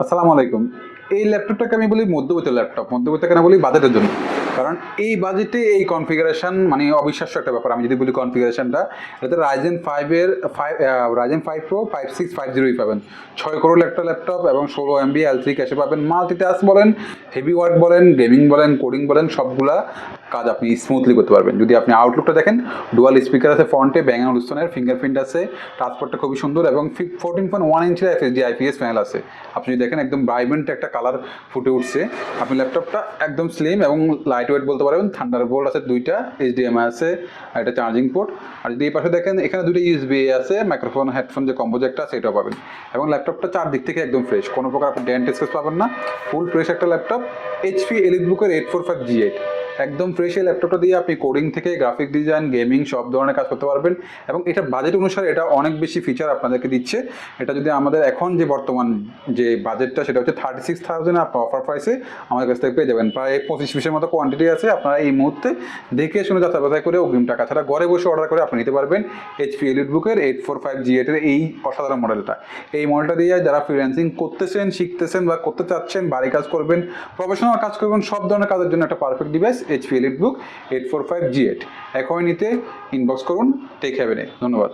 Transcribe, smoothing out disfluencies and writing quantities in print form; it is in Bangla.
আসসালামু আলাইকুম। এই ল্যাপটপটাকে আমি বলি মধ্যবিত্ত ল্যাপটপ। মধ্যবিত্ত কেন বলি? বাজেটের জন্য। কারণ এই বাজেটে এই কনফিগারেশন মানে অবিশ্বাস্য একটা ব্যাপার। আমি যদি বলি কনফিগারেশনটা, এটাতে Ryzen 5 এর Ryzen 5 Pro 5650 পাবেন। 6 কোরের একটা ল্যাপটপ এবং 16 MB L3 ক্যাশে পাবেন। মাল্টিটাস্ক বলেন, হেভি ওয়ার্ক বলেন, গেমিং বলেন, কোডিং বলেন, সবগুলা কাজ আপনি স্মুথলি করতে পারবেন। যদি আপনি আউটলুকটা দেখেন, ডুয়াল স্পিকার আছে ফ্রন্টে, ব্যাং অলুস্টনের ফিঙ্গারপ্রিন্ট আছে, টাচপটটা খুবই সুন্দর এবং 14.1 ইঞ্চির এফএসডি আইপিএস প্যানেল আছে। আপনি যদি দেখেন একদম ভাইব্রেন্ট একটা কালার ফুটে উঠছে। আপনি ল্যাপটপটা একদম স্লিম এবং লাইট ওয়েট বলতে পারবেন। থান্ডারবোল্ট আছে দুইটা, এইচডিএমআই আছে আর একটা চার্জিং পোর্ট। আর যদি এই পাশে দেখেন এখানে দুটো ইউএসবি আছে, মাইক্রোফোন হেডফোন যে কম্বো জ্যাকটা আছে এটাও পাবেন। এবং ল্যাপটপটা চারদিক থেকে একদম ফ্রেশ, কোনো প্রকার আপনি ডেন্ট স্কেচ পাবেন না। ফুল ফ্রেশ একটা ল্যাপটপ, এইচপি এলিটবুকের 845G8। একদম ফ্রেশ এই ল্যাপটপটা দিয়ে আপনি কোডিং থেকে গ্রাফিক ডিজাইন, গেমিং সব ধরনের কাজ করতে পারবেন। এবং এটা বাজেট অনুসারে এটা অনেক বেশি ফিচার আপনাদেরকে দিচ্ছে। এটা যদি আমাদের এখন যে বর্তমান যে বাজেটটা সেটা হচ্ছে 36,000, আপনার অফার প্রাইসে আমাদের কাছ থেকে পেয়ে যাবেন। প্রায় 25-20-এর মতো কোয়ান্টিটি আছে। আপনারা এই মুহূর্তে দেখে শুনে যাচাই বাছাই করে অগ্রিম টাকা ছাড়া ঘরে বসে অর্ডার করে আপনি নিতে পারবেন এইচপি এলিটবুকের 845G8 এর এই অসাধারণ মডেলটা। এই মডেলটা দিয়ে যারা ফ্রিল্যান্সিং করতেছেন, শিখতেছেন বা করতে চাচ্ছেন, বাড়ি কাজ করবেন, প্রফেশনাল কাজ করবেন, সব ধরনের কাজের জন্য একটা perfect device HP EliteBook 845G8। এখনই নিতে ইনবক্স করুন, টেক হ্যাভেনে। ধন্যবাদ।